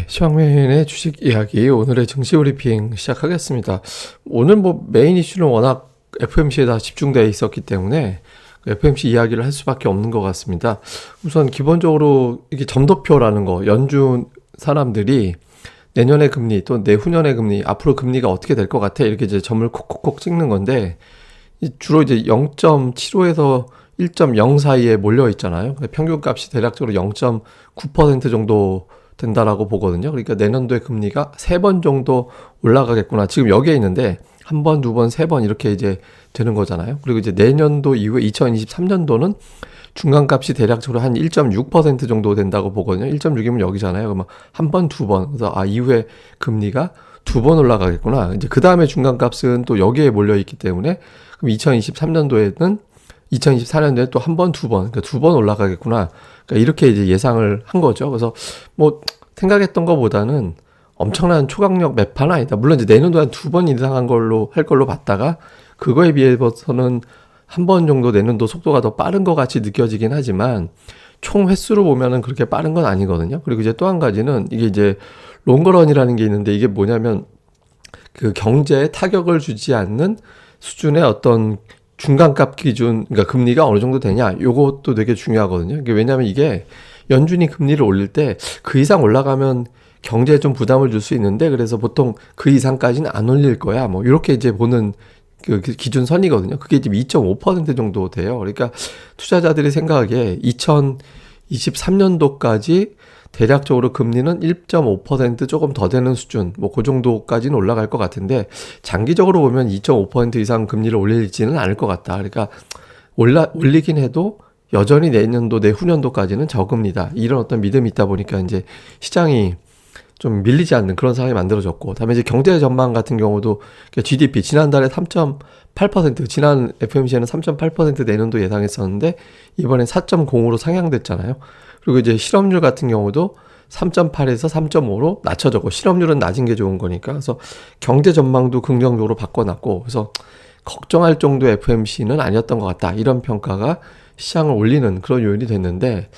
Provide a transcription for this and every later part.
시황맨의 주식 이야기 오늘의 증시 브리핑 시작하겠습니다. 오늘 메인 이슈는 워낙 FMC에 다 집중되어 있었기 때문에 FMC 이야기를 할 수밖에 없는 것 같습니다. 우선 기본적으로 이게 점도표라는 거, 연준 사람들이 내년의 금리 또 내후년의 금리, 앞으로 금리가 어떻게 될 것 같아 이렇게 이제 점을 콕콕콕 찍는 건데 주로 이제 0.75에서 1.0 사이에 몰려 있잖아요. 평균 값이 대략적으로 0.9% 정도 된다라고 보거든요. 그러니까 내년도에 금리가 3번 정도 올라가겠구나. 지금 여기에 있는데 한 번, 두 번, 세 번 이렇게 이제 되는 거잖아요. 그리고 이제 내년도 이후에 2023년도는 중간값이 대략적으로 한 1.6% 정도 된다고 보거든요. 1.6이면 여기잖아요. 그러면 한 번, 두 번. 그래서 이후에 금리가 2번 올라가겠구나. 이제 그 다음에 중간값은 또 여기에 몰려 있기 때문에 그럼 2023년도에는 2024년도에 또 한 번, 두 번, 그러니까 2번 올라가겠구나. 그러니까 이렇게 이제 예상을 한 거죠. 그래서 생각했던 것보다는 엄청난 초강력 매파는 아니다. 물론 이제 내년도 한 2번 이상한 걸로 할 걸로 봤다가 그거에 비해서는 한 번 정도 내년도 속도가 더 빠른 것 같이 느껴지긴 하지만 총 횟수로 보면은 그렇게 빠른 건 아니거든요. 그리고 이제 또 한 가지는 이게 이제 롱거런이라는 게 있는데 이게 뭐냐면 그 경제에 타격을 주지 않는 수준의 어떤 중간값 기준, 그러니까 금리가 어느 정도 되냐, 요것도 되게 중요하거든요. 왜냐하면 이게 연준이 금리를 올릴 때 그 이상 올라가면 경제에 좀 부담을 줄 수 있는데, 그래서 보통 그 이상까지는 안 올릴 거야. 이렇게 이제 보는 그 기준선이거든요. 그게 지금 2.5% 정도 돼요. 그러니까 투자자들이 생각하기에 2023년도까지 대략적으로 금리는 1.5% 조금 더 되는 수준, 그 정도까지는 올라갈 것 같은데, 장기적으로 보면 2.5% 이상 금리를 올리지는 않을 것 같다. 그러니까 올리긴 해도 여전히 내년도, 내후년도까지는 저금리다. 이런 어떤 믿음이 있다 보니까 이제 시장이 좀 밀리지 않는 그런 상황이 만들어졌고, 다음에 이제 경제 전망 같은 경우도 GDP 지난달에 3.8%, 지난 FMC에는 3.8% 내년도 예상했었는데 이번엔 4.0으로 상향됐잖아요. 그리고 이제 실업률 같은 경우도 3.8에서 3.5로 낮춰졌고, 실업률은 낮은 게 좋은 거니까. 그래서 경제 전망도 긍정적으로 바꿔놨고, 그래서 걱정할 정도의 FMC는 아니었던 것 같다. 이런 평가가 시장을 올리는 그런 요인이 됐는데,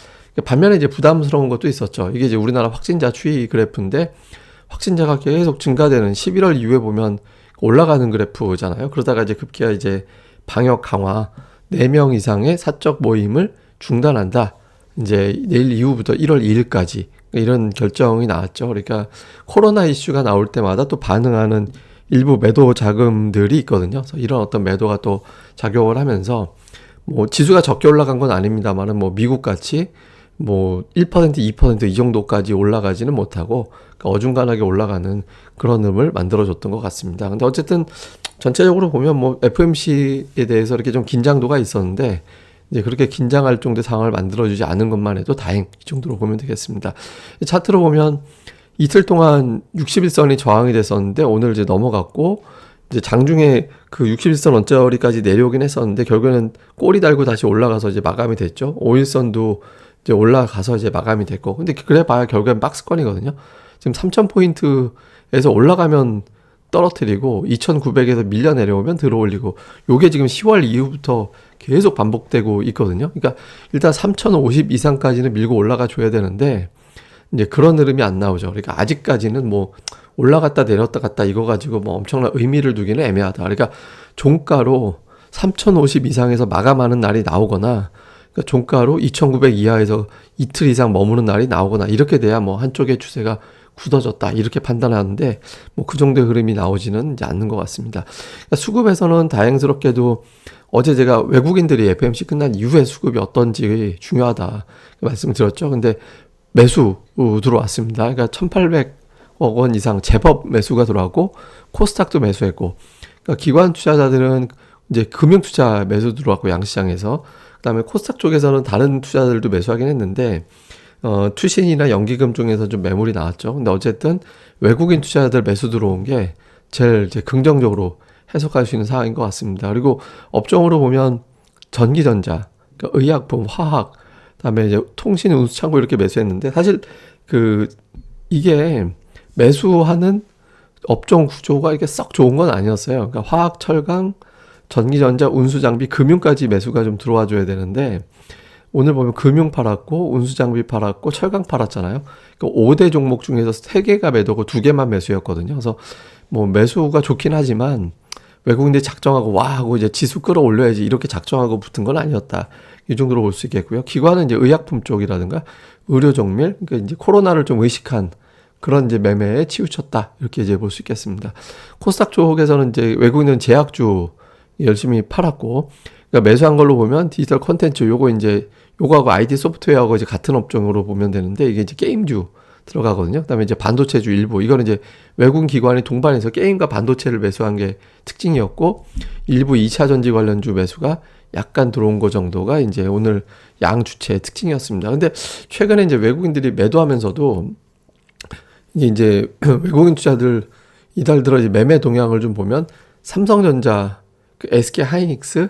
반면에 이제 부담스러운 것도 있었죠. 이게 이제 우리나라 확진자 추이 그래프인데, 확진자가 계속 증가되는 11월 이후에 보면 올라가는 그래프잖아요. 그러다가 이제 급기야 이제 방역 강화, 4명 이상의 사적 모임을 중단한다. 이제 내일 이후부터 1월 2일까지 이런 결정이 나왔죠. 그러니까 코로나 이슈가 나올 때마다 또 반응하는 일부 매도 자금들이 있거든요. 그래서 이런 어떤 매도가 또 작용을 하면서 지수가 적게 올라간 건 아닙니다만은 미국 같이 1%, 2% 이 정도까지 올라가지는 못하고 그러니까 어중간하게 올라가는 그런 흐름을 만들어줬던 것 같습니다. 근데 어쨌든 전체적으로 보면 FMC에 대해서 이렇게 좀 긴장도가 있었는데 이제 그렇게 긴장할 정도의 상황을 만들어주지 않은 것만 해도 다행, 이 정도로 보면 되겠습니다. 차트로 보면 이틀 동안 61선이 저항이 됐었는데 오늘 이제 넘어갔고, 이제 장중에 그 61선 언저리까지 내려오긴 했었는데 결국에는 꼬리 달고 다시 올라가서 이제 마감이 됐죠. 5일선도 이제 올라가서 이제 마감이 됐고, 근데 그래 봐야 결국엔 박스권이거든요. 지금 3000포인트에서 올라가면 떨어뜨리고 2900에서 밀려 내려오면 들어올리고, 요게 지금 10월 이후부터 계속 반복되고 있거든요. 그러니까 일단 3050 이상까지는 밀고 올라가 줘야 되는데 이제 그런 흐름이 안 나오죠. 그러니까 아직까지는 올라갔다 내렸다 갔다 이거 가지고 엄청난 의미를 두기는 애매하다. 그러니까 종가로 3050 이상에서 마감하는 날이 나오거나, 그러니까 종가로 2900 이하에서 이틀 이상 머무는 날이 나오거나, 이렇게 돼야 한쪽의 추세가 굳어졌다 이렇게 판단하는데 그 정도의 흐름이 나오지는 이제 않는 것 같습니다. 그러니까 수급에서는 다행스럽게도 어제 제가 외국인들이 FMC 끝난 이후에 수급이 어떤지 중요하다 말씀을 드렸죠. 근데 매수 들어왔습니다. 그러니까 1800억 원 이상 제법 매수가 들어왔고, 코스닥도 매수했고, 그러니까 기관 투자자들은 이제 금융 투자 매수 들어왔고, 양시장에서. 그다음에 코스닥 쪽에서는 다른 투자들도 매수하긴 했는데 투신이나 연기금 중에서 좀 매물이 나왔죠. 근데 어쨌든 외국인 투자자들 매수 들어온 게 제일 이제 긍정적으로 해석할 수 있는 상황인 것 같습니다. 그리고 업종으로 보면 전기전자, 그러니까 의약품, 화학, 그다음에 이제 통신, 운수, 창고 이렇게 매수했는데, 사실 이게 매수하는 업종 구조가 이게 썩 좋은 건 아니었어요. 그러니까 화학, 철강, 전기전자, 운수장비, 금융까지 매수가 좀 들어와 줘야 되는데 오늘 보면 금융 팔았고 운수장비 팔았고 철강 팔았잖아요. 그러니까 5대 종목 중에서 3개가 매도고 2개만 매수였거든요. 그래서 뭐 매수가 좋긴 하지만 외국인들이 작정하고 와 하고 이제 지수 끌어올려야지 이렇게 작정하고 붙은 건 아니었다. 이 정도로 볼 수 있겠고요. 기관은 이제 의약품 쪽이라든가 의료 정밀, 그러니까 이제 코로나를 좀 의식한 그런 이제 매매에 치우쳤다. 이렇게 이제 볼 수 있겠습니다. 코스닥 쪽에서는 이제 외국인은 제약주 열심히 팔았고, 그러니까 매수한 걸로 보면 디지털 콘텐츠 요거 이제 요거하고 IT 소프트웨어하고 이제 같은 업종으로 보면 되는데 이게 이제 게임주 들어가거든요. 그다음에 이제 반도체주 일부 이거는 이제 외국인 기관이 동반해서 게임과 반도체를 매수한 게 특징이었고 일부 2차 전지 관련주 매수가 약간 들어온 거 정도가 이제 오늘 양 주체의 특징이었습니다. 근데 최근에 이제 외국인들이 매도하면서도 이게 이제 외국인 투자들 이달 들어 이제 매매 동향을 좀 보면 삼성전자, 그 SK 하이닉스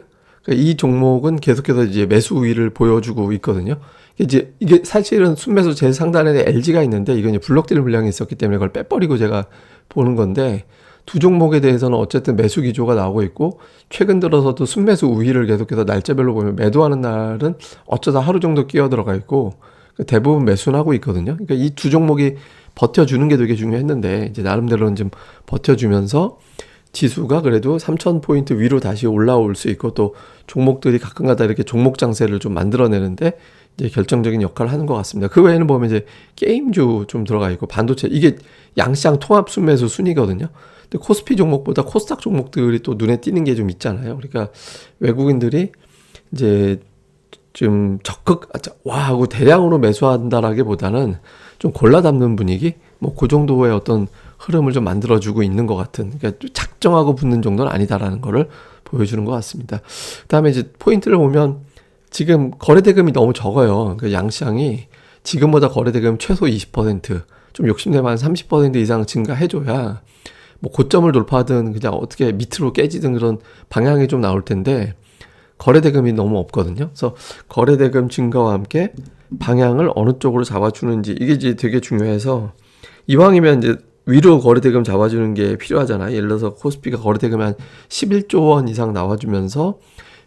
이 종목은 계속해서 이제 매수 우위를 보여주고 있거든요. 이게 사실은 순매수 제일 상단에 LG가 있는데 이건 이제 블록딜 물량이 있었기 때문에 그걸 빼버리고 제가 보는 건데 두 종목에 대해서는 어쨌든 매수 기조가 나오고 있고 최근 들어서도 순매수 우위를 계속해서 날짜별로 보면 매도하는 날은 어쩌다 하루 정도 끼어 들어가 있고 대부분 매수는 하고 있거든요. 그러니까 이 두 종목이 버텨주는 게 되게 중요했는데 이제 나름대로는 좀 버텨주면서 지수가 그래도 3,000포인트 위로 다시 올라올 수 있고 또 종목들이 가끔가다 이렇게 종목 장세를 좀 만들어내는데 이제 결정적인 역할을 하는 것 같습니다. 그 외에는 보면 이제 게임주 좀 들어가 있고 반도체 이게 양시장 통합 순매수 순이거든요. 근데 코스피 종목보다 코스닥 종목들이 또 눈에 띄는 게 좀 있잖아요. 그러니까 외국인들이 이제 좀 적극 와 하고 대량으로 매수한다라기보다는 좀 골라 담는 분위기 뭐 그 정도의 어떤 흐름을 좀 만들어주고 있는 것 같은 그러니까 작정하고 붙는 정도는 아니다라는 거를 보여주는 것 같습니다. 그다음에 이제 포인트를 보면 지금 거래대금이 너무 적어요. 그러니까 양시장이 지금보다 거래대금 최소 20%, 좀 욕심내면 한 30% 이상 증가해줘야 뭐 고점을 돌파하든 그냥 어떻게 밑으로 깨지든 그런 방향이 좀 나올 텐데 거래대금이 너무 없거든요. 그래서 거래대금 증가와 함께 방향을 어느 쪽으로 잡아주는지 이게 이제 되게 중요해서 이왕이면 이제 위로 거래대금 잡아주는 게 필요하잖아요. 예를 들어서 코스피가 거래대금이 한 11조 원 이상 나와주면서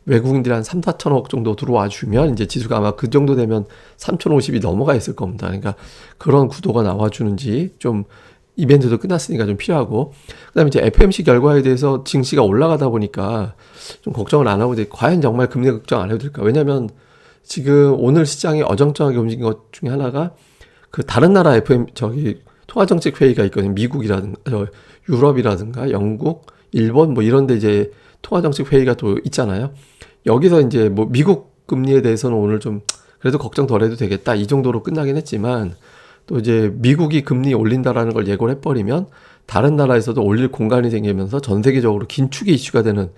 외국인들이 한 3, 4천억 정도 들어와 주면 이제 지수가 아마 그 정도 되면 3,050이 넘어가 있을 겁니다. 그러니까 그런 구도가 나와주는지 좀 이벤트도 끝났으니까 좀 필요하고 그다음에 이제 FOMC 결과에 대해서 증시가 올라가다 보니까 좀 걱정을 안 하고 이제 과연 정말 금리 걱정 안 해도 될까? 왜냐면 지금 오늘 시장이 어정쩡하게 움직인 것 중에 하나가 그 다른 나라 통화정책 회의가 있거든요. 미국이라든가 유럽이라든가 영국, 일본 뭐 이런 데 이제 통화정책 회의가 또 있잖아요. 여기서 이제 뭐 미국 금리에 대해서는 오늘 좀 그래도 걱정 덜 해도 되겠다. 이 정도로 끝나긴 했지만 또 이제 미국이 금리 올린다라는 걸 예고를 해버리면 다른 나라에서도 올릴 공간이 생기면서 전 세계적으로 긴축이 이슈가 되는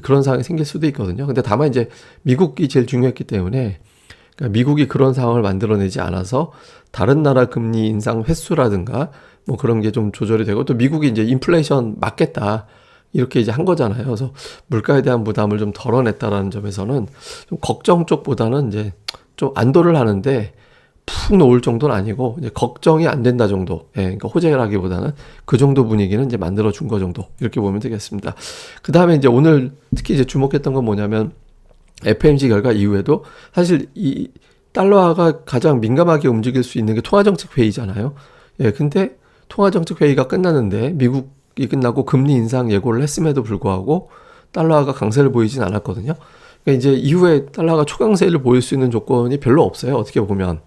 그런 상황이 생길 수도 있거든요. 근데 다만 이제 미국이 제일 중요했기 때문에 그러니까 미국이 그런 상황을 만들어내지 않아서 다른 나라 금리 인상 횟수라든가 뭐 그런 게 좀 조절이 되고 또 미국이 이제 인플레이션 막겠다 이렇게 이제 한 거잖아요. 그래서 물가에 대한 부담을 좀 덜어냈다라는 점에서는 좀 걱정 쪽보다는 이제 좀 안도를 하는데 푹 놓을 정도는 아니고 이제 걱정이 안 된다 정도. 예, 그러니까 호재라기보다는 그 정도 분위기는 이제 만들어 준 거 정도 이렇게 보면 되겠습니다. 그 다음에 이제 오늘 특히 이제 주목했던 건 뭐냐면 FOMC 결과 이후에도 사실 이 달러화가 가장 민감하게 움직일 수 있는 게 통화정책 회의잖아요. 예, 근데 통화정책 회의가 끝났는데 미국이 끝나고 금리 인상 예고를 했음에도 불구하고 달러화가 강세를 보이진 않았거든요. 그러니까 이제 이후에 달러화가 초강세를 보일 수 있는 조건이 별로 없어요. 어떻게 보면.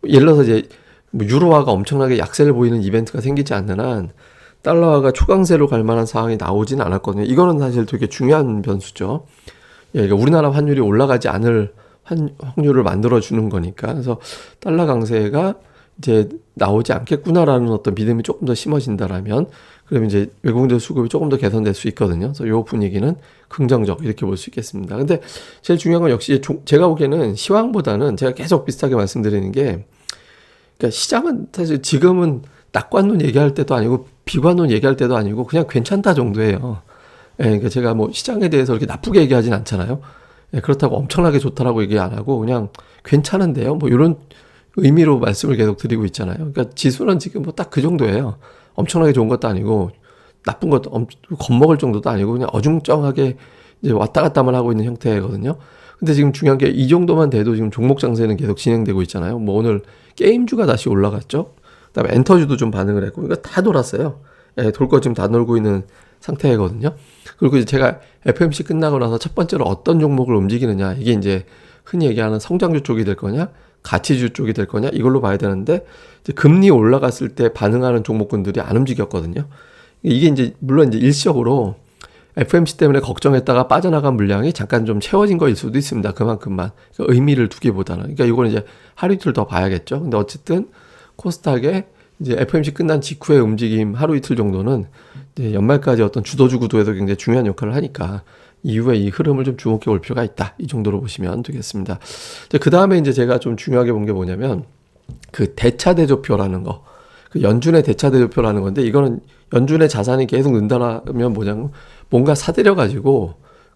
예를 들어서 이제 뭐 유로화가 엄청나게 약세를 보이는 이벤트가 생기지 않는 한 달러화가 초강세로 갈 만한 상황이 나오진 않았거든요. 이거는 사실 되게 중요한 변수죠. 예, 그러니까 우리나라 환율이 올라가지 않을 확률을 만들어주는 거니까. 그래서 달러 강세가 이제 나오지 않겠구나라는 어떤 믿음이 조금 더 심어진다라면 그러면 이제 외국인들 수급이 조금 더 개선될 수 있거든요. 그래서 이 분위기는 긍정적 이렇게 볼 수 있겠습니다. 근데 제일 중요한 건 역시 제가 보기에는 시황보다는 제가 계속 비슷하게 말씀드리는 게 그러니까 시장은 사실 지금은 낙관론 얘기할 때도 아니고 비관론 얘기할 때도 아니고 그냥 괜찮다 정도예요. 예, 그러니까 제가 뭐 시장에 대해서 이렇게 나쁘게 얘기하진 않잖아요. 예, 그렇다고 엄청나게 좋다라고 얘기 안 하고 그냥 괜찮은데요. 뭐 이런 의미로 말씀을 계속 드리고 있잖아요. 그러니까 지수는 지금 뭐 딱 그 정도예요. 엄청나게 좋은 것도 아니고 나쁜 것도 겁먹을 정도도 아니고 그냥 어중쩡하게 이제 왔다 갔다만 하고 있는 형태거든요. 근데 지금 중요한 게 이 정도만 돼도 지금 종목 장세는 계속 진행되고 있잖아요. 뭐 오늘 게임주가 다시 올라갔죠. 그다음에 엔터주도 좀 반응을 했고, 이거 다 돌았어요. 예, 돌 거 지금 다 놀고 있는 상태거든요. 그리고 이제 제가 FMC 끝나고 나서 첫 번째로 어떤 종목을 움직이느냐, 이게 이제 흔히 얘기하는 성장주 쪽이 될 거냐, 가치주 쪽이 될 거냐, 이걸로 봐야 되는데, 이제 금리 올라갔을 때 반응하는 종목군들이 안 움직였거든요. 이게 이제 물론 이제 일시적으로 FMC 때문에 걱정했다가 빠져나간 물량이 잠깐 좀 채워진 거일 수도 있습니다. 그만큼만. 그러니까 의미를 두기보다는. 그러니까 이거는 이제 하루 이틀 더 봐야겠죠. 근데 어쨌든 코스닥의 이제 FMC 끝난 직후의 움직임 하루 이틀 정도는 이제 연말까지 어떤 주도주 구도에도 굉장히 중요한 역할을 하니까 이후에 이 흐름을 좀 주목해 볼 필요가 있다. 이 정도로 보시면 되겠습니다. 그 다음에 이제 제가 좀 중요하게 본 게 뭐냐면 그 대차대조표라는 거. 그 연준의 대차대조표라는 건데, 이거는 연준의 자산이 계속 는다면 뭐냐면 뭔가 사들여가지고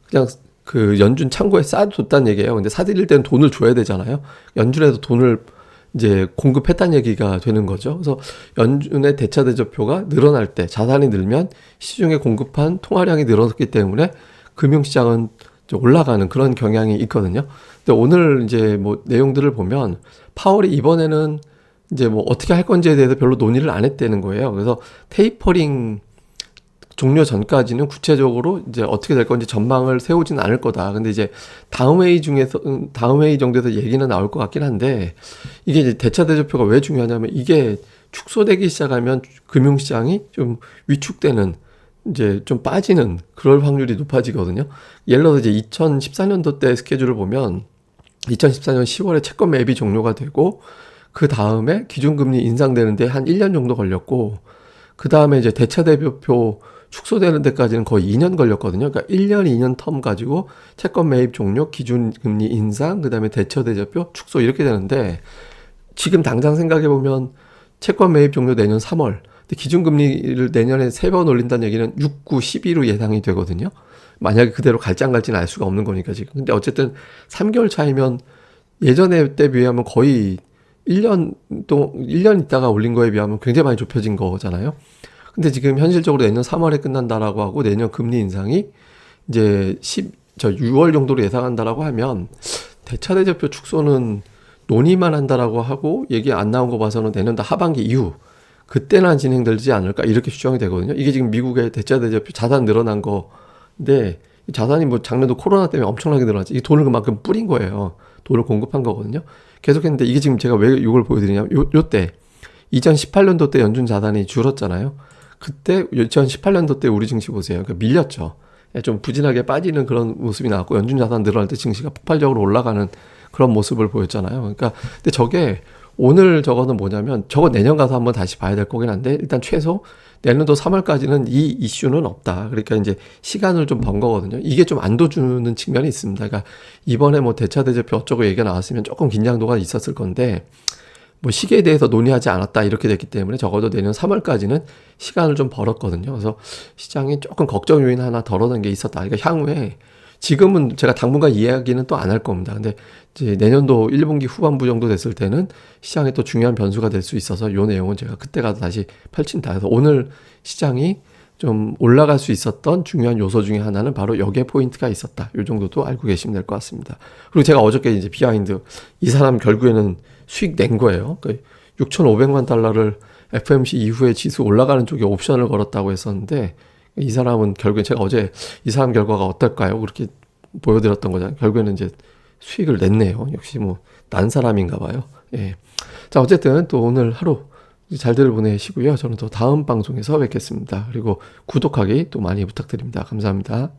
그냥 그 연준 창고에 쌓아뒀다는 얘기예요. 근데 사들일 때는 돈을 줘야 되잖아요. 연준에도 돈을 이제 공급했다는 얘기가 되는 거죠. 그래서 연준의 대차대조표가 늘어날 때, 자산이 늘면 시중에 공급한 통화량이 늘어났기 때문에 금융시장은 올라가는 그런 경향이 있거든요. 근데 오늘 이제 뭐 내용들을 보면 파월이 이번에는 이제 뭐 어떻게 할 건지에 대해서 별로 논의를 안 했다는 거예요. 그래서 테이퍼링 종료 전까지는 구체적으로 이제 어떻게 될 건지 전망을 세우지는 않을 거다. 근데 이제 다음 회의 정도에서 얘기는 나올 것 같긴 한데, 이게 이제 대차대조표가 왜 중요하냐면 이게 축소되기 시작하면 금융시장이 좀 위축되는, 이제 좀 빠지는 그럴 확률이 높아지거든요. 예를 들어서 이제 2014년도 때 스케줄을 보면 2014년 10월에 채권 매입이 종료가 되고, 그 다음에 기준금리 인상되는데 한 1년 정도 걸렸고, 그 다음에 이제 대차대조표 축소되는 데까지는 거의 2년 걸렸거든요. 그러니까 1년, 2년 텀 가지고 채권 매입 종료, 기준금리 인상, 그 다음에 대차대조표 축소 이렇게 되는데, 지금 당장 생각해보면 채권 매입 종료 내년 3월, 근데 기준금리를 내년에 3번 올린다는 얘기는 6, 9, 12로 예상이 되거든요. 만약에 그대로 갈지 안 갈지는 알 수가 없는 거니까 지금. 근데 어쨌든 3개월 차이면 예전에 때 비하면 거의 1년 있다가 올린 거에 비하면 굉장히 많이 좁혀진 거잖아요. 근데 지금 현실적으로 내년 3월에 끝난다라고 하고 내년 금리 인상이 이제 6월 정도로 예상한다라고 하면 대차대조표 축소는 논의만 한다라고 하고 얘기 안 나온 거 봐서는 내년도 하반기 이후 그때나 진행되지 않을까 이렇게 추정이 되거든요. 이게 지금 미국의 대차대조표 자산 늘어난 건데, 자산이 뭐 작년도 코로나 때문에 엄청나게 늘어났지. 이 돈을 그만큼 뿌린 거예요. 돈을 공급한 거거든요. 계속했는데 이게 지금 제가 왜 이걸 보여드리냐면 요때 2018년도 때 연준 자산이 줄었잖아요. 그때 2018년도 때 우리 증시 보세요. 그러니까 밀렸죠. 좀 부진하게 빠지는 그런 모습이 나왔고, 연준 자산 늘어날 때 증시가 폭발적으로 올라가는 그런 모습을 보였잖아요. 그러니까 근데 저게 오늘 저거는 뭐냐면, 저거 내년 가서 한번 다시 봐야 될 거긴 한데, 일단 최소 내년도 3월까지는 이 이슈는 없다. 그러니까 이제 시간을 좀 번 거거든요. 이게 좀 안도주는 측면이 있습니다. 그러니까 이번에 뭐 대차대조표 어쩌고 얘기가 나왔으면 조금 긴장도가 있었을 건데, 뭐 시기에 대해서 논의하지 않았다 이렇게 됐기 때문에 적어도 내년 3월까지는 시간을 좀 벌었거든요. 그래서 시장이 조금 걱정 요인 하나 덜어낸 게 있었다. 그러니까 향후에, 지금은 제가 당분간 이야기는 또 안 할 겁니다. 근데 이제 내년도 1분기 후반부 정도 됐을 때는 시장에 또 중요한 변수가 될 수 있어서 이 내용은 제가 그때 가서 다시 펼친다. 그래서 오늘 시장이 좀 올라갈 수 있었던 중요한 요소 중에 하나는 바로 여기에 포인트가 있었다. 이 정도도 알고 계시면 될 것 같습니다. 그리고 제가 어저께 이제 비하인드, 이 사람 결국에는 수익 낸 거예요. 그러니까 6,500만 달러를 FMC 이후에 지수 올라가는 쪽에 옵션을 걸었다고 했었는데, 이 사람은 결국에 제가 어제 이 사람 결과가 어떨까요? 그렇게 보여드렸던 거잖아요. 결국에는 이제 수익을 냈네요. 역시 뭐 난 사람인가 봐요. 예. 자, 어쨌든 또 오늘 하루 잘들 보내시고요. 저는 또 다음 방송에서 뵙겠습니다. 그리고 구독하기 또 많이 부탁드립니다. 감사합니다.